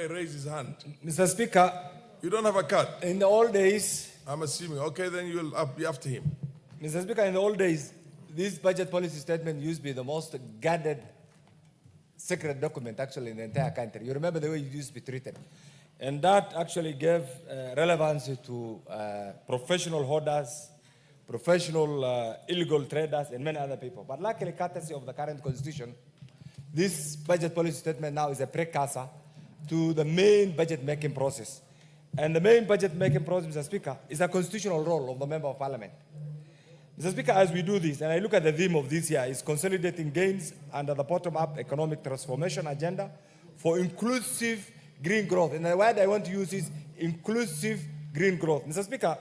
Raise his hand. Mr. Speaker, you don't have a card? In the old days, I'm assuming. Okay, then you'll be after him. Mr. Speaker, in the old days, this budget policy statement used to be the most guarded secret document actually in the entire country. You remember the way it used to be treated. And that actually gave relevance to professional hoarders, professional illegal traders, and many other people. But luckily, courtesy of the current constitution, this budget policy statement now is a precursor to the main budget-making process. And the main budget-making process, Mr. Speaker, is a constitutional role of the Member of Parliament. Mr. Speaker, as we do this, and I look at the theme of this year, is consolidating gains under the bottom-up economic transformation agenda for inclusive green growth. And the word I want to use is inclusive green growth. Mr. Speaker,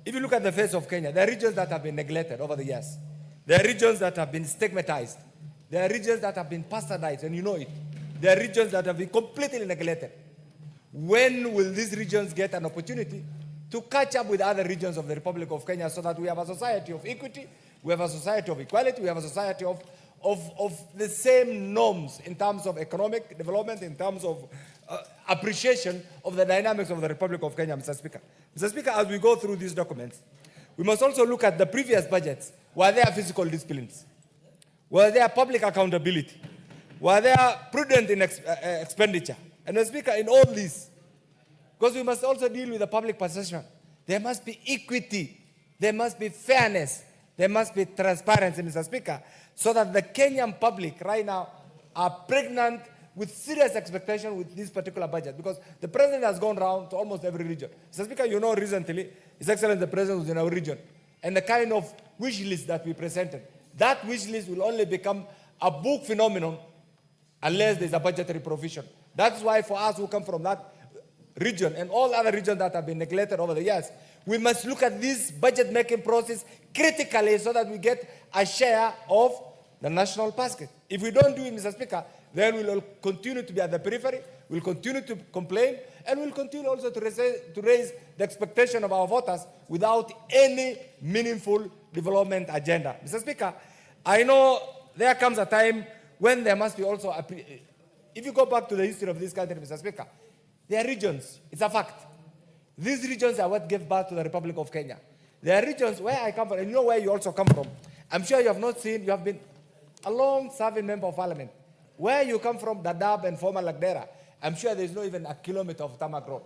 if you look at the face of Kenya, there are regions that have been neglected over the years. There are regions that have been stigmatized. There are regions that have been bastardized, and you know it. There are regions that have been completely neglected. When will these regions get an opportunity to catch up with other regions of the Republic of Kenya so that we have a society of equity, we have a society of equality, we have a society of the same norms in terms of economic development, in terms of appreciation of the dynamics of the Republic of Kenya, Mr. Speaker. Mr. Speaker, as we go through these documents, we must also look at the previous budgets. Were there fiscal disciplines? Were there public accountability? Were there prudent in expenditure? And Mr. Speaker, in all this, because we must also deal with the public perception, there must be equity, there must be fairness, there must be transparency, Mr. Speaker, so that the Kenyan public right now are pregnant with serious expectation with this particular budget, because the president has gone around to almost every region. Mr. Speaker, you know recently, His Excellency the President was in our region, and the kind of wish list that we presented, that wish list will only become a book phenomenon unless there's a budgetary provision. That's why for us who come from that region and all other regions that have been neglected over the years, we must look at this budget-making process critically so that we get a share of the national basket. If we don't do it, Mr. Speaker, then we will continue to be at the periphery, we'll continue to complain, and we'll continue also to raise the expectation of our voters without any meaningful development agenda. Mr. Speaker, I know there comes a time when there must be also if you go back to the history of this country, Mr. Speaker, there are regions, it's a fact. These regions are what gave birth to the Republic of Kenya. There are regions where I come from, and you know where you also come from. I'm sure you have not seen, you have been a long-serving member of Parliament. Where you come from, Dadaab and former Lagdera, I'm sure there's not even a kilometer of tarmac road.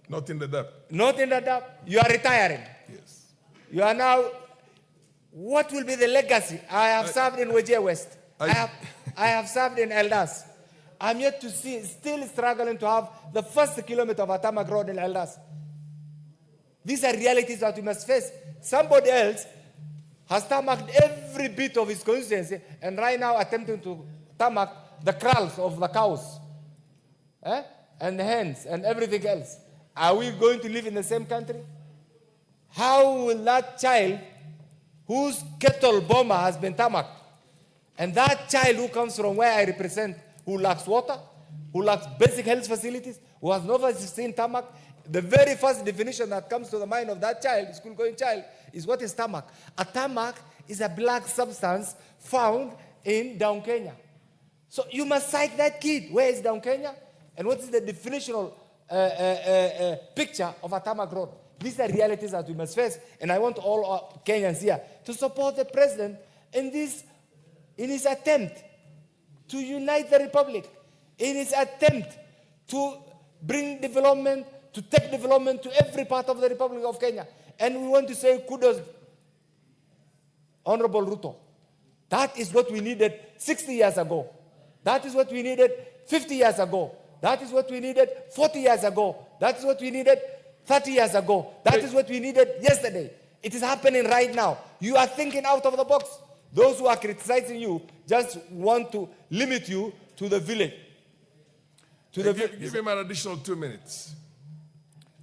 Not in Dadaab. Not in Dadaab. You are retiring. Yes. You are now, what will be the legacy? I have served in Wajir West. I have served in Eldas. I'm yet to see, still struggling to have the first kilometer of a tarmac road in Eldas. These are realities that we must face. Somebody else has tarmacked every bit of his constituency and right now attempting to tarmac the kraals of the cows and the hens and everything else. Are we going to live in the same country? How will that child whose kettle bomber has been tarmacked, and that child who comes from where I represent, who lacks water, who lacks basic health facilities, who has never seen tarmac, the very first definition that comes to the mind of that child, school-going child, is what is tarmac. A tarmac is a black substance found in down Kenya. So you must cite that kid. Where is down Kenya? And what is the definitional picture of a tarmac road? These are realities that we must face. And I want all Kenyans here to support the president in his attempt to unite the republic, in his attempt to bring development, to take development to every part of the Republic of Kenya. And we want to say kudos, Honorable Ruto. That is what we needed 60 years ago. That is what we needed 50 years ago. That is what we needed 40 years ago. That is what we needed 30 years ago. That is what we needed yesterday. It is happening right now. You are thinking out of the box. Those who are criticizing you just want to limit you to the village. Give him an additional 2 minutes.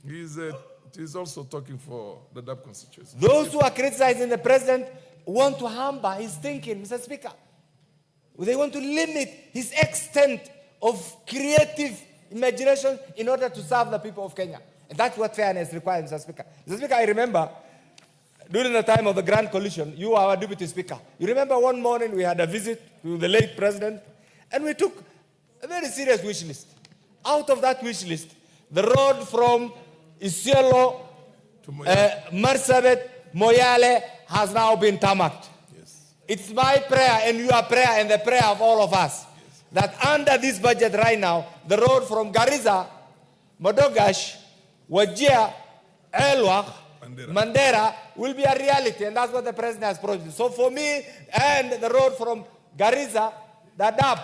He's also talking for the DAP constituency. Those who are criticizing the president want to hamper his thinking, Mr. Speaker. They want to limit his extent of creative imagination in order to serve the people of Kenya. And that's what fairness requires, Mr. Speaker. Mr. Speaker, I remember during the time of the Grand Coalition, you were our deputy speaker. You remember one morning we had a visit to the late president, and we took a very serious wish list. Out of that wish list, the road from Isiolo to Marsabit, Moyale has now been tarmacked. Yes. It's my prayer and your prayer and the prayer of all of us that under this budget right now, the road from Garissa, Modogash, Wajir, Elwak, Mandera will be a reality, and that's what the president has promised. So for me, and the road from Garissa, Dadaab,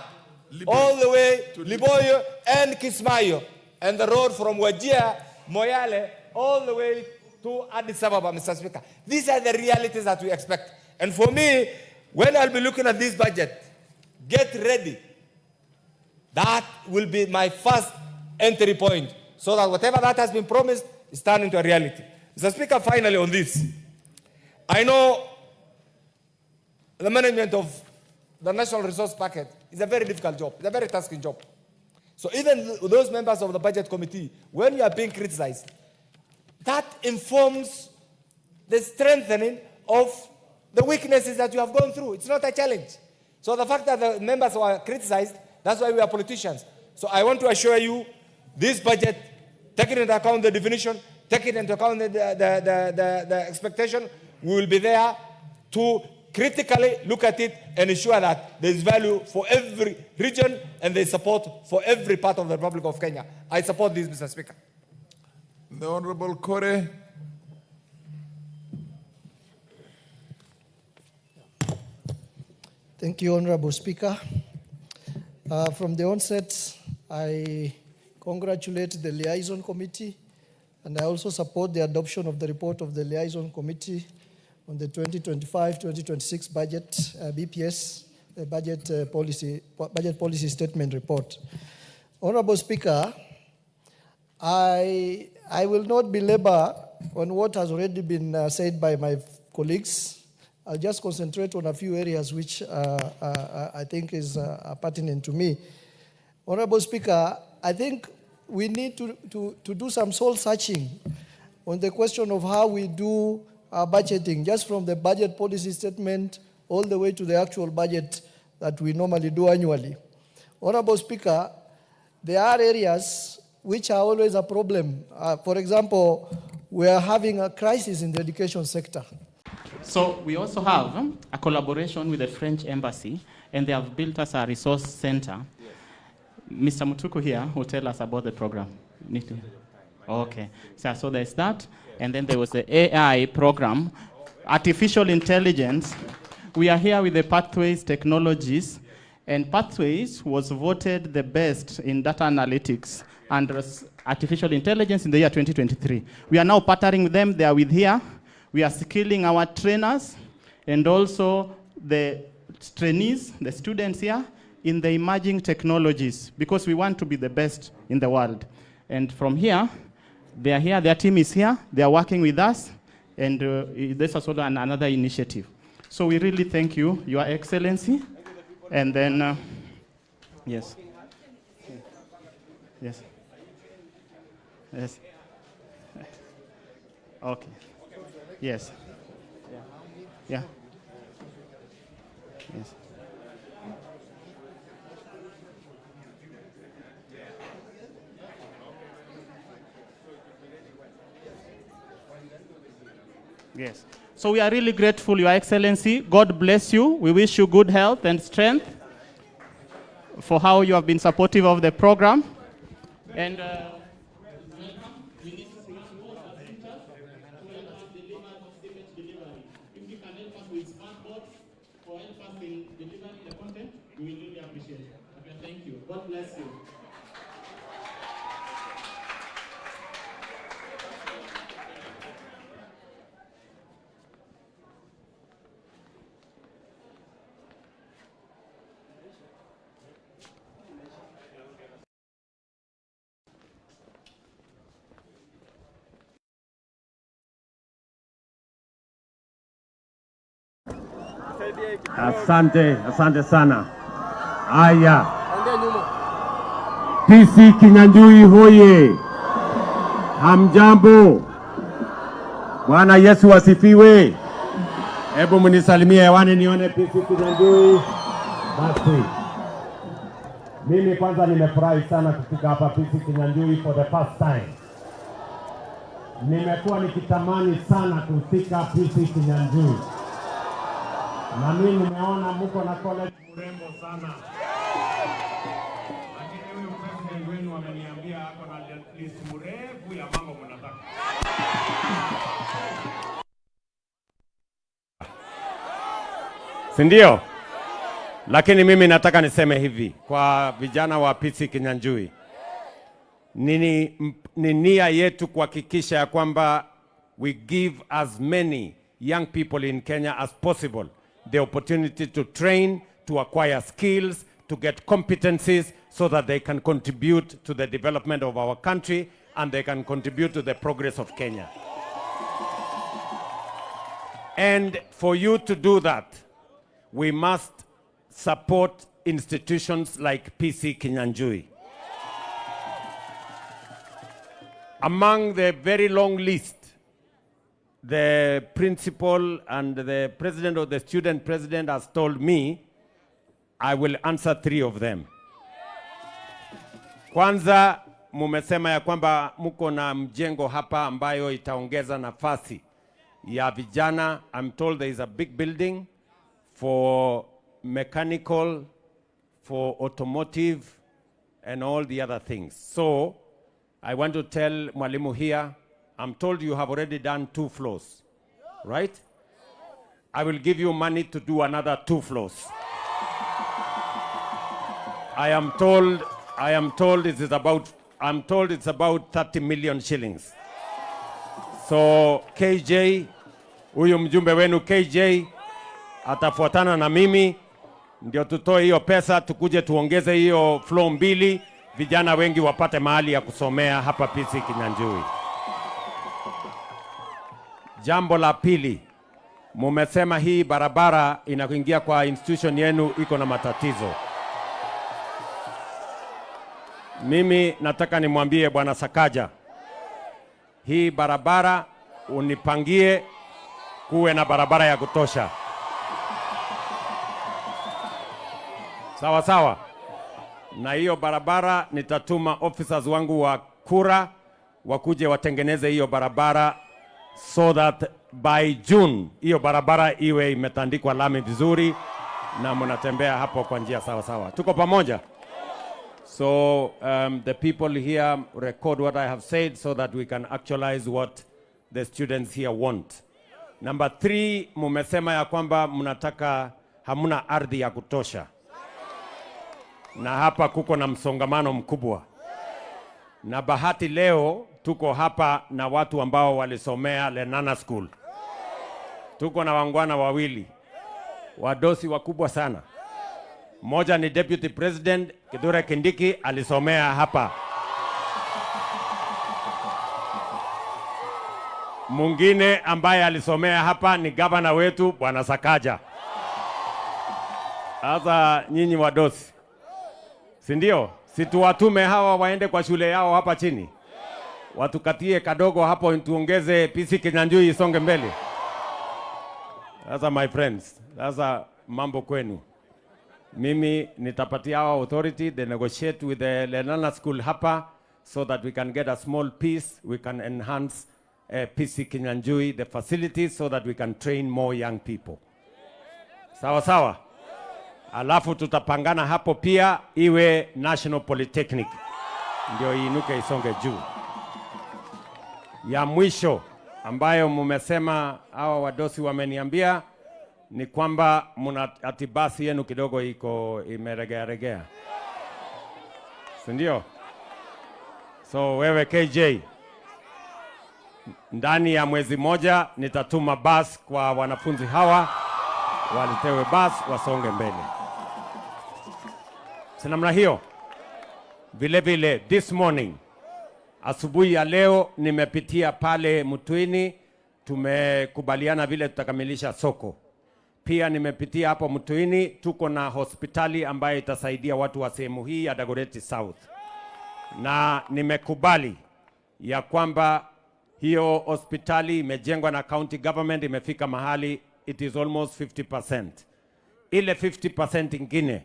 all the way to Liboyo and Kismayo, and the road from Wajir, Moyale, all the way to Addis Ababa, Mr. Speaker. These are the realities that we expect. And for me, when I'll be looking at this budget, get ready. That will be my first entry point, so that whatever that has been promised is turned into a reality. Mr. Speaker, finally on this, I know the management of the National Resource Packet is a very difficult job. It's a very tasking job. So even those members of the Budget Committee, when you are being criticized, that informs the strengthening of the weaknesses that you have gone through. It's not a challenge. So the fact that the members were criticized, that's why we are politicians. So I want to assure you, this budget, taking into account the definition, taking into account the expectation, we will be there to critically look at it and ensure that there is value for every region and there is support for every part of the Republic of Kenya. I support this, Mr. Speaker. The Honorable Kore. Thank you, Honorable Speaker. From the onset, I congratulate the Liaison Committee, and I also support the adoption of the report of the Liaison Committee on the 2025-2026 budget, BPS, budget policy statement report. Honorable Speaker, I will not belabor on what has already been said by my colleagues. I'll just concentrate on a few areas which I think is pertinent to me. Honorable Speaker, I think we need to do some soul searching on the question of how we do our budgeting, just from the budget policy statement all the way to the actual budget that we normally do annually. Honorable Speaker, there are areas which are always a problem. For example, we are having a crisis in the education sector. So we also have a collaboration with the French embassy, and they have built us a resource center. Yes. Mr. Mutuku here will tell us about the program. Okay, so there's that, and then there was the AI program, artificial intelligence. We are here with the Pathways Technologies, and Pathways was voted the best in data analytics and artificial intelligence in the year 2023. We are now partnering with them. They are with here. We are skilling our trainers and also the trainees, the students here, in the emerging technologies, because we want to be the best in the world. And from here, they are here, their team is here, they are working with us, and this is also another initiative. So we really thank you, Your Excellency. And then, yes. Yes. Yes. Okay. Yes. Yeah. Yes. Yes. So we are really grateful, Your Excellency. God bless you. We wish you good health and strength for how you have been supportive of the program. And we really appreciate it. Okay, thank you. God bless you. Asante sana. Aya. PC Kinyanjui hoye. Hamjambo. Bwana Yesu asifiwe. Hebu mnisalimie hewani nione PC Kinyanjui. Basi. Mimi kwanza nimefurahi sana kufika hapa PC Kinyanjui for the first time. Nimekuwa nikitamani sana kufika PC Kinyanjui. Na mimi nimeona mko na college mrembo sana. Lakini huyu president wenu ameniambia ako na list mrefu ya mambo mnataka. Sindio? Lakini mimi nataka niseme hivi kwa vijana wa PC Kinyanjui. Ni nia yetu kuhakikisha ya kwamba we give as many young people in Kenya as possible the opportunity to train, to acquire skills, to get competencies so that they can contribute to the development of our country and they can contribute to the progress of Kenya. And for you to do that, we must support institutions like PC Kinyanjui. Among the very long list, the principal and the president of the student president has told me I will answer 3 of them. Kwanza, mumesema ya kwamba muko na mjengo hapa ambayo itaongeza nafasi ya vijana. I'm told there is a big building for mechanical, for automotive, and all the other things. So, I want to tell Mwalimu here, I'm told you have already done 2 floors, right? I will give you money to do another 2 floors. I am told it's about 30 million shillings. So KJ, huyu mjumbe wenu KJ, atafuatana na mimi, ndio tutoe hiyo pesa, tukuje tuongeze hiyo floor 2, vijana wengi wapate mahali ya kusomea hapa PC Kinyanjui. Jambo la pili, mumesema hii barabara inakuingia kwa institution yenu iko na matatizo. Mimi nataka nimwambie Bwana Sakaja, hii barabara unipangie kuwe na barabara ya kutosha. Sawa sawa. Na hiyo barabara nitatuma officers wangu wa kura wakuje watengeneze hiyo barabara so that by June hiyo barabara iwe imetandikwa lami vizuri na mnatembea hapo kwa njia sawa sawa. Tuko pamoja? So the people here record what I have said so that we can actualize what the students here want. Number 3, mumesema ya kwamba mnataka hamuna ardhi ya kutosha. Na hapa kuko na msongamano mkubwa. Na bahati leo tuko hapa na watu ambao walisomea Lenana School. Tuko na wangwana wawili, wadosi wakubwa sana. Moja ni Deputy President Kithure Kindiki, alisomea hapa. Mwingine ambaye alisomea hapa ni gavana wetu Bwana Sakaja. Sasa nyinyi wadosi, si ndio? Situwatume hawa waende kwa shule yao hapa chini, watukatie kadogo hapo tuongeze PC Kinyanjui isonge mbele. Sasa my friends, sasa mambo kwenu. Mimi nitapatia our authority, they negotiate with the Lenana School hapa so that we can get a small piece, we can enhance PC Kinyanjui, the facilities, so that we can train more young people. Sawa sawa. Alafu tutapangana hapo pia iwe National Polytechnic, ndio iinuke isonge juu. Ya mwisho ambayo mumesema hawa wadosi wameniambia ni kwamba atibasi yenu kidogo iko imeregea. Sindio? So wewe KJ, ndani ya mwezi moja nitatuma bus kwa wanafunzi hawa, walitewe bus wasonge mbele. Sinamna hiyo. Vile vile this morning, asubuhi ya leo nimepitia pale Mtwini, tumekubaliana vile tutakamilisha soko. Pia nimepitia hapo Mtwini, tuko na hospitali ambayo itasaidia watu wa sehemu hii ya Dagoretti South. Na nimekubali ya kwamba hiyo hospitali imejengwa na county government, imefika mahali it is almost 50%. Ile 50% ingine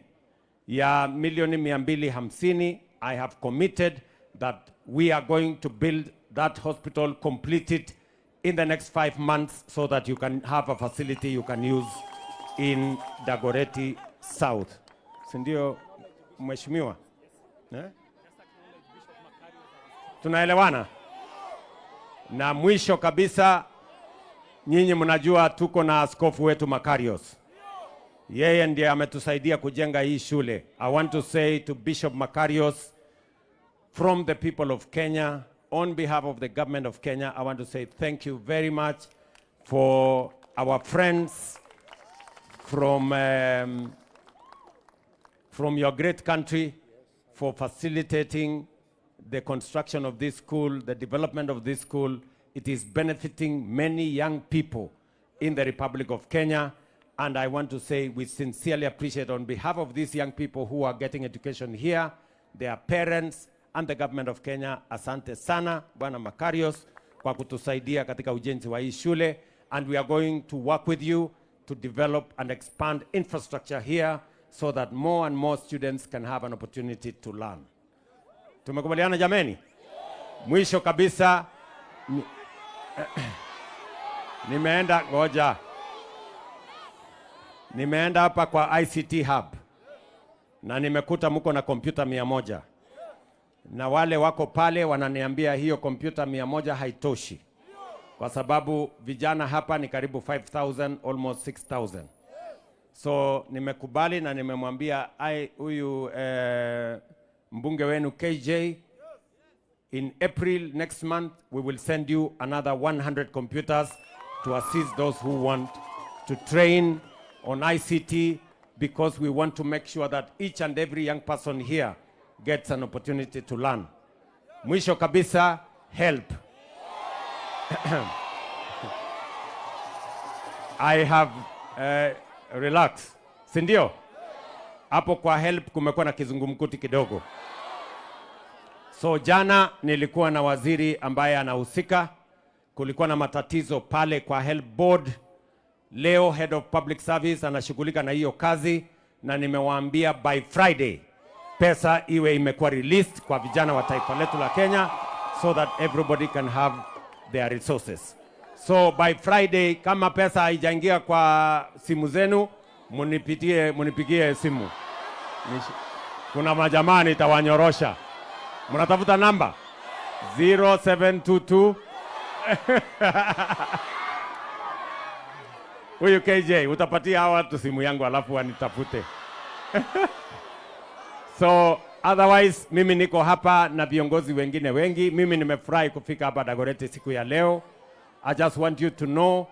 ya milioni 250, I have committed that we are going to build that hospital, complete it in the next 5 months so that you can have a facility you can use in Dagoretti South. Sindio, mheshimiwa? Tunaelewana? Na mwisho kabisa, nyinyi mnajua tuko na askofu wetu Makarios. Yeye ndiye ametusaidia kujenga hii shule. I want to say to Bishop Makarios, from the people of Kenya, on behalf of the government of Kenya, I want to say thank you very much for our friends from your great country for facilitating the construction of this school, the development of this school. It is benefiting many young people in the Republic of Kenya. And I want to say we sincerely appreciate on behalf of these young people who are getting education here, their parents, and the government of Kenya. Asante sana, Bwana Makarios, kwa kutusaidia katika ujenzi wa hii shule. And we are going to work with you to develop and expand infrastructure here so that more and more students can have an opportunity to learn. Tumekubaliana jameni? Mwisho kabisa, nimeenda hapa kwa ICT Hub na nimekuta mko na kompyuta 100, na wale wako pale wananiambia hiyo kompyuta 100 haitoshi kwa sababu vijana hapa ni karibu 5,000, almost 6,000. So nimekubali na nimemwambia huyu mbunge wenu KJ, in April next month we will send you another 100 computers to assist those who want to train on ICT, because we want to make sure that each and every young person here gets an opportunity to learn. Mwisho kabisa, help. I have relax. Sindio? Hapo kwa help kumekuwa na kizungumkuti kidogo. So jana nilikuwa na waziri ambaye anahusika, kulikuwa na matatizo pale kwa help board. Leo head of public service anashughulika na hiyo kazi, na nimewaambia by Friday pesa iwe imekuwa released kwa vijana wa taifa letu la Kenya so that everybody can have their resources. So by Friday kama pesa haijaingia kwa simu zenu, munipigie simu. Kuna majamaa nitawanyorosha. Mnatafuta namba 0722 Huyu KJ, utapatia hawa watu simu yangu alafu wanitafute. So, otherwise, mimi niko hapa na viongozi wengine wengi. Mimi nimefurahi kufika hapa Dagoretti siku ya leo. I just want you to know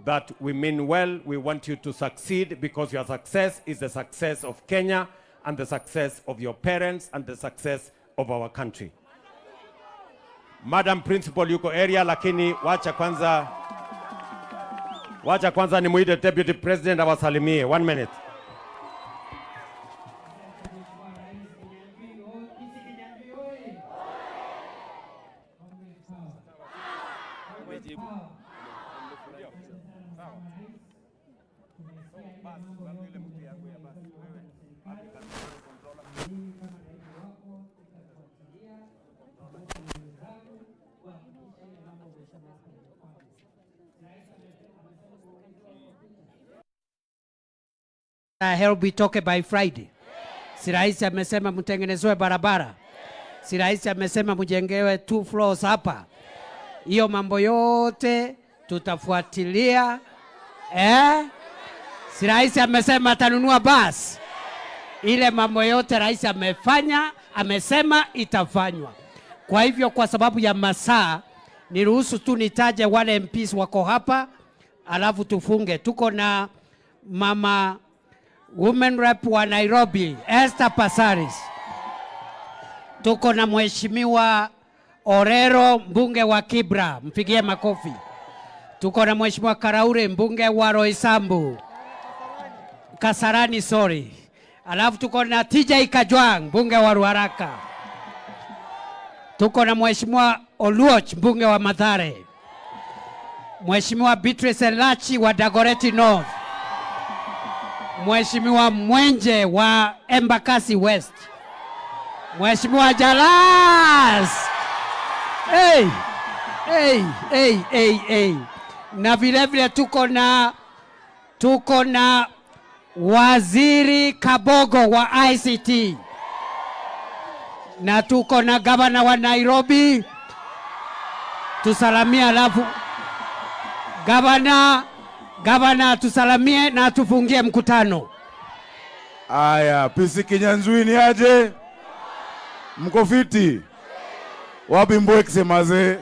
that we mean well. We want you to succeed because your success is the success of Kenya and the success of your parents and the success of our country. Madam Principal yuko area, lakini wacha kwanza ni muite Deputy President awasalimie. 1 minute. Help itoke by Friday. Si rais amesema mtengenezwe barabara. Si rais amesema mjengewe 2 floors hapa. Hiyo mambo yote tutafuatilia. Si rais amesema atanunua bus. Ile mambo yote rais amesema itafanywa. Kwa hivyo kwa sababu ya masaa, niruhusu tu nitaje wale MPs wako hapa, alafu tufunge. Tuko na mama Women Rep wa Nairobi, Esther Passaris. Tuko na mheshimiwa Orero, mbunge wa Kibra, mpigie makofi. Tuko na mheshimiwa Karaure, mbunge wa Roysambu. Kasarani, sorry. Alafu tuko na TJ Kajwang, mbunge wa Ruaraka. Tuko na mheshimiwa Oluoch, mbunge wa Mathare. Mheshimiwa Beatrice Elachi wa Dagoretti North, Mheshimiwa Mwenje wa Embakasi West, Mheshimiwa Jalas. Na vile vile tuko na Waziri Kabogo wa ICT, na tuko na gavana wa Nairobi. Tusalamie, alafu gavana tusalamie na tufungie mkutano. Aya, Pisi Kinyanjui ni aje? Mko fiti? Wapi Mbwekse mazee?